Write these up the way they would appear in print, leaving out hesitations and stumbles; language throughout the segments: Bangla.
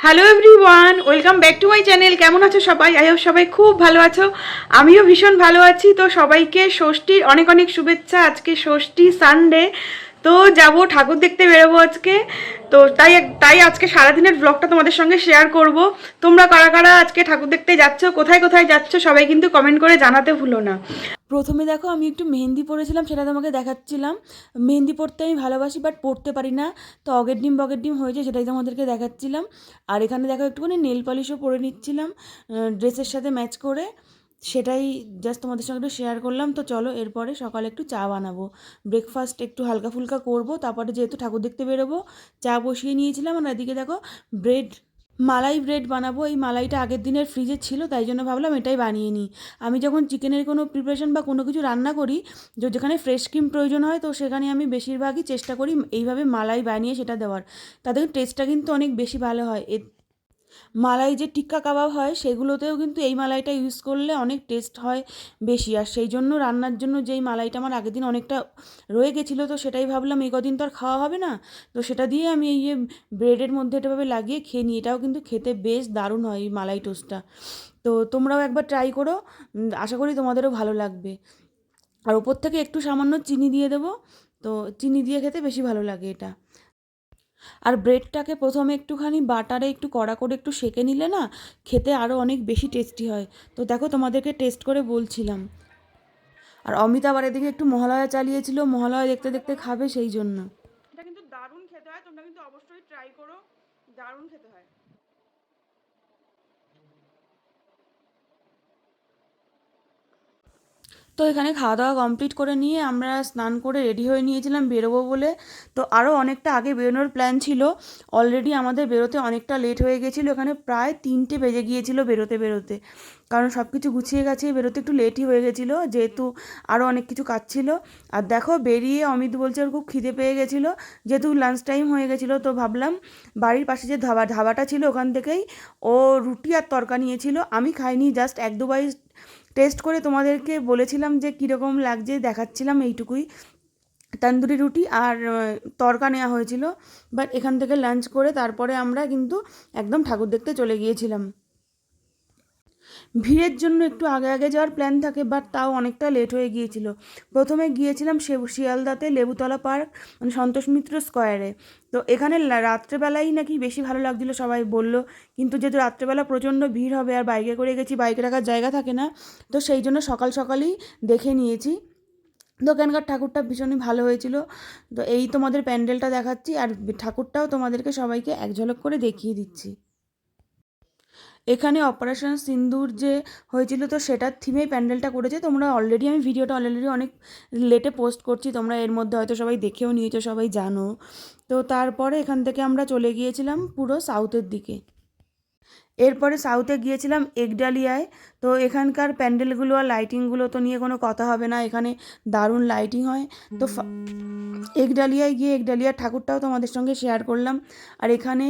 Hello everyone, welcome back to my channel. কেমন আছো সবাই? আই হোপ সবাই খুব ভালো আছো। আমিও ভীষণ ভালো আছি। তো সবাইকে ষষ্ঠীর অনেক অনেক শুভেচ্ছা। আজকে ষষ্ঠী সানডে, তো যাব ঠাকুর দেখতে বেরোবো আজকে। তো তাই আজকে সারাদিনের ব্লগটা তোমাদের সঙ্গে শেয়ার করব। তোমরা কারা কারা আজকে ঠাকুর দেখতে যাচ্ছ, কোথায় কোথায় যাচ্ছ, সবাই কিন্তু কমেন্ট করে জানাতে ভুলো না। প্রথমে দেখো আমি একটু মেহেন্দি পরেছিলাম, সেটা তোমাকে দেখাচ্ছিলাম। মেহেন্দি পরতে আমি ভালোবাসি, বাট পরতে পারি না। তো অগের ডিম বগের ডিম হয়েছে, সেটাই তোমাদেরকে দেখাচ্ছিলাম। আর এখানে দেখো একটুখানি নেল পলিশও পরে নিচ্ছিলাম ড্রেসের সাথে ম্যাচ করে। সেটাই জাস্ট তোমাদের সঙ্গে একটু শেয়ার করলাম। তো চলো, এরপরে সকালে একটু চা বানাবো, ব্রেকফাস্ট একটু হালকা ফুলকা করব। তারপরে যেহেতু ঠাকুর দেখতে বেরোবো, চা বসিয়ে নিয়েছিলাম। আর এদিকে দেখো ব্রেড, মালাই ব্রেড বানাবো। এই মালাইটা আগের দিনের ফ্রিজে ছিল, তাই জন্য ভাবলাম এটাই বানিয়ে নিই। আমি যখন চিকেনের কোনো প্রিপারেশন বা কোনো কিছু রান্না করি, যেখানে ফ্রেশ ক্রিম প্রয়োজন হয়, তো সেখানে আমি বেশিরভাগই চেষ্টা করি এইভাবে মালাই বানিয়ে সেটা দেওয়ার। তাতে টেস্টটা কিন্তু অনেক বেশি ভালো হয়। মালাই যে টিক্কা কাবাব হয়, সেগুলোতেও কিন্তু এই মালাইটা ইউজ করলে অনেক টেস্ট হয় বেশি। আর সেই জন্য রান্নার জন্য যেই মালাইটা আমার আগের দিন অনেকটা রয়ে গেছিলো, তো সেটাই ভাবলাম এই কদিন তো আর খাওয়া হবে না, তো সেটা দিয়ে আমি এই যে ব্রেডের মধ্যে এটাভাবে লাগিয়ে খেয়ে নিই। এটাও কিন্তু খেতে বেশ দারুণ হয় এই মালাই টোস্টটা। তো তোমরাও একবার ট্রাই করো, আশা করি তোমাদেরও ভালো লাগবে। আর ওপর থেকে একটু সামান্য চিনি দিয়ে দেবো, তো চিনি দিয়ে খেতে বেশি ভালো লাগে এটা। আর ব্রেডটাকে প্রথমে একটুখানি বাটারে একটু কড়া করে একটু সেঁকে নিলে না, খেতে আরও অনেক বেশি টেস্টি হয়। তো দেখো তোমাদেরকে টেস্ট করে বলছিলাম। আর অমিতা আবার এদিকে একটু মহালয়া চালিয়েছিল, মহালয়া দেখতে দেখতে খাবে, সেই জন্য। এটা কিন্তু দারুণ খেতে হয়, তোমরা কিন্তু অবশ্যই ট্রাই করো, দারুণ খেতে হয়। তো এখানে খাওয়া দাওয়া কমপ্লিট করে নিয়ে আমরা স্নান করে রেডি হয়ে নিয়েছিলাম বেরোবো বলে। তো আরও অনেকটা আগে বেরোনোর প্ল্যান ছিল। অলরেডি আমাদের বেরোতে অনেকটা লেট হয়ে গেছিলো, এখানে প্রায় 3টে বেজে গিয়েছিলো বেরোতে বেরোতে। কারণ সব কিছু গুছিয়ে গেছে, বেরোতে একটু লেটই হয়ে গেছিলো, যেহেতু আরও অনেক কিছু কাজ ছিল। আর দেখো বেরিয়ে অমিত বলছে ওর খুব খিদে পেয়ে গেছিলো, যেহেতু লাঞ্চ টাইম হয়ে গেছিলো। তো ভাবলাম বাড়ির পাশে যে ধাবাটা ছিল ওখান থেকেই ও রুটি আর তরকা নিয়েছিল। আমি খাইনি, জাস্ট এক দুবার টেস্ট করে তোমাদেরকে বলেছিলাম যে কীরকম লাগছে, দেখাচ্ছিলাম এইটুকুই। তন্দুরি রুটি আর তরকা নেওয়া হয়েছিল। বাট এখান থেকে লাঞ্চ করে তারপরে আমরা কিন্তু একদম ঠাকুর দেখতে চলে গিয়েছিলাম। ভিড়ের জন্য একটু আগে আগে যাওয়ার প্ল্যান থাকে, বাট তাও অনেকটা লেট হয়ে গিয়েছিল। প্রথমে গিয়েছিলাম শিয়ালদাতে লেবুতলা পার্ক, মানে সন্তোষ মিত্র স্কোয়ারে। তো এখানে রাত্রেবেলাই নাকি বেশি ভালো লাগছিলো সবাই বলল, কিন্তু যেহেতু রাত্রেবেলা প্রচণ্ড ভিড় হবে আর বাইকে করে গেছি, বাইকে রাখার জায়গা থাকে না, তো সেই জন্য সকাল সকালই দেখে নিয়েছি। তো ওখানকার ঠাকুরটা ভীষণই ভালো হয়েছিল। তো এই তোমাদের প্যান্ডেলটা দেখাচ্ছি, আর ঠাকুরটাও তোমাদেরকে সবাইকে এক ঝলক করে দেখিয়ে দিচ্ছি। এখানে অপারেশন সিন্দুর যে হয়েছিল, তো সেটার থিমেই প্যান্ডেলটা করেছে। তোমরা অলরেডি, আমি ভিডিওটা অলরেডি অনেক লেটে পোস্ট করছি, তোমরা এর মধ্যে হয়তো সবাই দেখেও নিয়েছো, সবাই জানো। তো তারপরে এখান থেকে আমরা চলে গিয়েছিলাম পুরো সাউথের দিকে। এরপরে সাউথে গিয়েছিলাম একডালিয়ায়। তো এখানকার প্যান্ডেলগুলো আর লাইটিংগুলো তো নিয়ে কোনো কথা হবে না, এখানে দারুণ লাইটিং হয়। তো একডালিয়ায় গিয়ে একডালিয়ার ঠাকুরটাও তোমাদের সঙ্গে শেয়ার করলাম। আর এখানে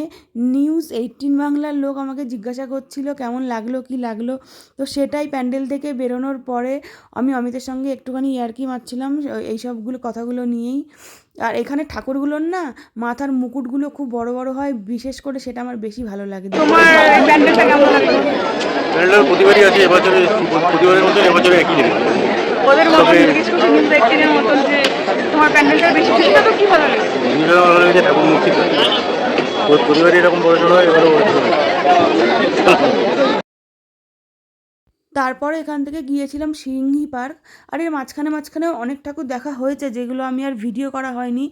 News18 বাংলার লোক আমাকে জিজ্ঞাসা করছিল কেমন লাগলো, কি লাগলো। তো সেটাই প্যান্ডেল থেকে বেরোনোর পরে আমি অমিতের সঙ্গে একটুখানি ইয়ার্কি মারছিলাম এইসবগুলো কথাগুলো নিয়েই। আর এখানে ঠাকুরগুলোর না মাথার মুকুটগুলো খুব বড় বড় হয়, বিশেষ করে সেটা আমার বেশি ভালো লাগে। তোমার প্যান্ডেলটা কেমন লাগে? প্যান্ডেল প্রতিবারই আছে, এবছরে প্রতিবারের মতন এবছরে একই জিনিস। ওদের মতন জিজ্ঞেস করছি, কিন্তু একদিনের মতন যে তোমার প্যান্ডেলটা বেশি খুশিটা তো কি ভালো লাগে? জিনিসটা ভালো লেগেছে, ঠাকুর মূর্তি প্রতিবারই এরকম বড় হয়, এবারও বড় হয়। তারপরে এখান থেকে গিয়েছিলাম সিংহি পার্ক। আর এর মাঝখানে মাঝখানে অনেক ঠাকুর দেখা হয়েছে, যেগুলো আমি আর ভিডিও করা হয়নি।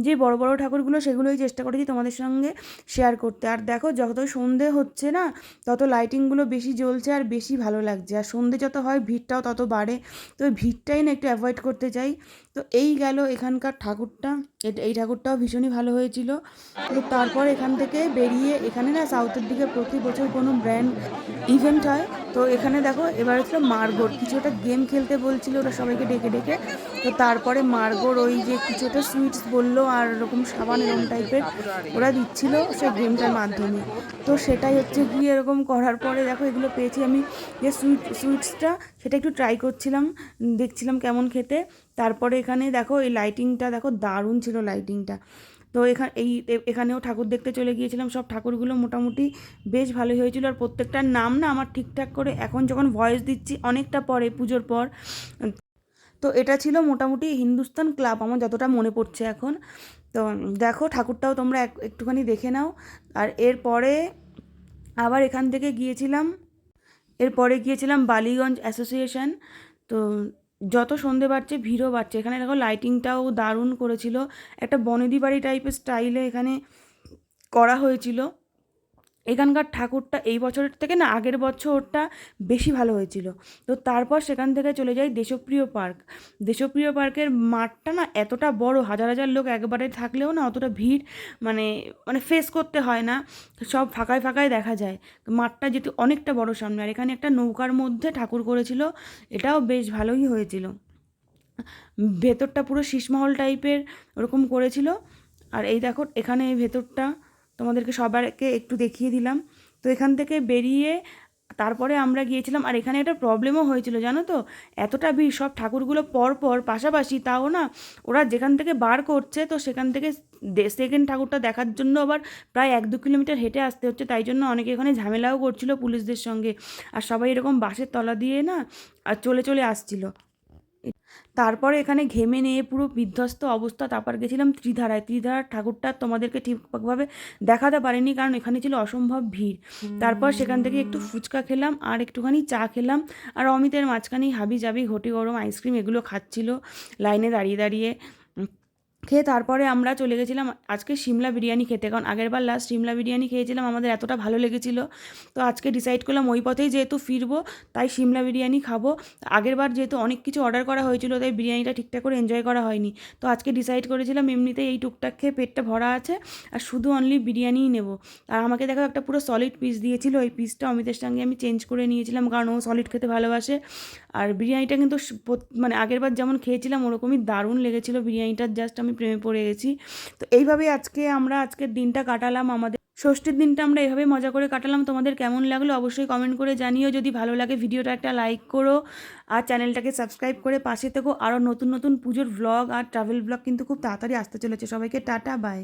যে বড় বড় ঠাকুরগুলো সেগুলোই চেষ্টা করেছি তোমাদের সঙ্গে শেয়ার করতে। আর দেখো যত সন্ধে হচ্ছে না, তত লাইটিংগুলো বেশি জ্বলছে আর বেশি ভালো লাগছে। আর সন্ধে যত হয় ভিড়টাও তত বাড়ে, তো ওই ভিড়টাই না একটু অ্যাভয়েড করতে চাই। তো এই গেল এখানকার ঠাকুরটা, এই ঠাকুরটাও ভীষণই ভালো হয়েছিল। তো তারপর এখান থেকে বেরিয়ে, এখানে না সাউথের দিকে প্রতি বছর কোনো ব্র্যান্ড ইভেন্ট হয়। তো এখানে দেখো এবার হচ্ছিল মার্গোর কিছু একটা গেম খেলতে বলছিল ওরা সবাইকে ডেকে ডেকে। তো তারপরে মার্গোর ওই যে কিছু একটা সুইটস বললো আর এরকম সাবান এরকম টাইপের ওরা দিচ্ছিল সেই গেমটার মাধ্যমে। তো সেটাই হচ্ছে গিয়ে এরকম করার পরে দেখো এগুলো পেয়েছি আমি, যে সুইটসটা সেটা একটু ট্রাই করছিলাম, দেখছিলাম কেমন খেতে। তারপরে এখানে দেখো এই লাইটিংটা দেখো, দারুণ ছিল লাইটিংটা। তো এখানেও ঠাকুর দেখতে চলে গিয়েছিলাম। সব ঠাকুরগুলো মোটামুটি বেশ ভালোই হয়েছিল। আর প্রত্যেকটার নাম না আমার ঠিকঠাক করে এখন যখন ভয়েস দিচ্ছি অনেকটা পরে, পুজোর পর। তো এটা ছিল মোটামুটি হিন্দুস্তান ক্লাব, আমার যতটা মনে পড়ছে এখন। তো দেখো ঠাকুরটাও তোমরা একটুখানি দেখে নাও। আর আবার এখান থেকে গিয়েছিলাম বালিগঞ্জ অ্যাসোসিয়েশন। তো যত সন্ধে বাড়ছে ভিড়ও বাড়ছে। এখানে দেখো লাইটিংটাও দারুণ করেছিল, একটা বনেদি বাড়ি টাইপের স্টাইলে এখানে করা হয়েছিল। এখানকার ঠাকুরটা এই বছরের থেকে না আগের বছরটা বেশি ভালো হয়েছিল। তো তারপর সেখান থেকে চলে যাই দেশপ্রিয় পার্ক। দেশপ্রিয় পার্কের মাঠটা না এতটা বড়, হাজার হাজার লোক একবারে থাকলেও না অতটা ভিড় মানে মানে ফেস করতে হয় না, সব ফাঁকায় ফাঁকায় দেখা যায়। মাঠটা যেহেতু অনেকটা বড় সামনে, আর এখানে একটা নৌকার মধ্যে ঠাকুর করেছিল, এটাও বেশ ভালোই হয়েছিল। ভেতরটা পুরো শীষমহল টাইপের ওরকম করেছিল। আর এই দেখো এখানে এই ভেতরটা তোমাদেরকে সবাইকে একটু দেখিয়ে দিলাম। তো এখান থেকে বেরিয়ে তারপরে আমরা গিয়েছিলাম। আর এখানে একটা প্রবলেমও হয়েছিল জানো তো, এতটা ভিড়, সব ঠাকুরগুলো পর পাশাপাশি, তাও না ওরা যেখান থেকে বার করছে তো সেখান থেকে সেকেন্ড ঠাকুরটা দেখার জন্য আবার প্রায় 1-2 কিলোমিটার হেঁটে আসতে হচ্ছে। তাই জন্য অনেকে এখানে ঝামেলাও করছিল পুলিশদের সঙ্গে। আর সবাই এরকম বাসের তলা দিয়ে না আর চলে আসছিল। তারপরে এখানে ঘেমে নিয়ে পুরো বিধ্বস্ত অবস্থা। তারপর গেছিলাম ত্রিধারার ঠাকুরটা তোমাদেরকে ঠিকভাবে দেখাতে পারিনি, কারণ এখানে ছিল অসম্ভব ভিড়। তারপর সেখান থেকে একটু ফুচকা খেলাম আর একটুখানি চা খেলাম। আর অমিতের মাঝখানেই হাবিজাবি ঘটি গরম আইসক্রিম এগুলো খাচ্ছিল লাইনে দাঁড়িয়ে খেয়ে। তারপরে আমরা চলে গেছিলাম আজকে সিমলা বিরিয়ানি খেতে, কারণ আগেরবার লাস্ট সিমলা বিরিয়ানি খেয়েছিলাম, আমাদের এতটা ভালো লেগেছিল। তো আজকে ডিসাইড করলাম ওই পথেই যেহেতু ফিরবো তাই সিমলা বিরিয়ানি খাবো। আগেরবার যেহেতু অনেক কিছু অর্ডার করা হয়েছিল তাই বিরিয়ানিটা ঠিকঠাক করে এনজয় করা হয়নি। তো আজকে ডিসাইড করেছিলাম এমনিতেই এই টুকটাক খেয়ে পেটটা ভরা আছে আর শুধু অনলি বিরিয়ানিই নেব। আর আমাকে দেখো একটা পুরো সলিড পিস দিয়েছিল, ওই পিসটা অমিতের সঙ্গে আমি চেঞ্জ করে নিয়েছিলাম, কারণ ও সলিড খেতে ভালোবাসে। আর বিরিয়ানিটা কিন্তু মানে আগেরবার যেমন খেয়েছিলাম ওরকমই দারুণ লেগেছিলো বিরিয়ানিটার, জাস্ট আমি প্রেমে পড়ে গেছি। তো এইভাবেই আজকের দিনটা কাটালাম, আমাদের ষষ্ঠীর দিনটা আমরা এইভাবে মজা করে কাটালাম। তোমাদের কেমন লাগলো অবশ্যই কমেন্ট করে জানিও। যদি ভালো লাগে ভিডিওটা একটা লাইক করো আর চ্যানেলটাকে সাবস্ক্রাইব করে পাশে থেকো। আরও নতুন নতুন পুজোর ভ্লগ আর ট্রাভেল ভ্লগ কিন্তু খুব তাড়াতাড়ি আসতে চলেছে। সবাইকে টাটা, বাই।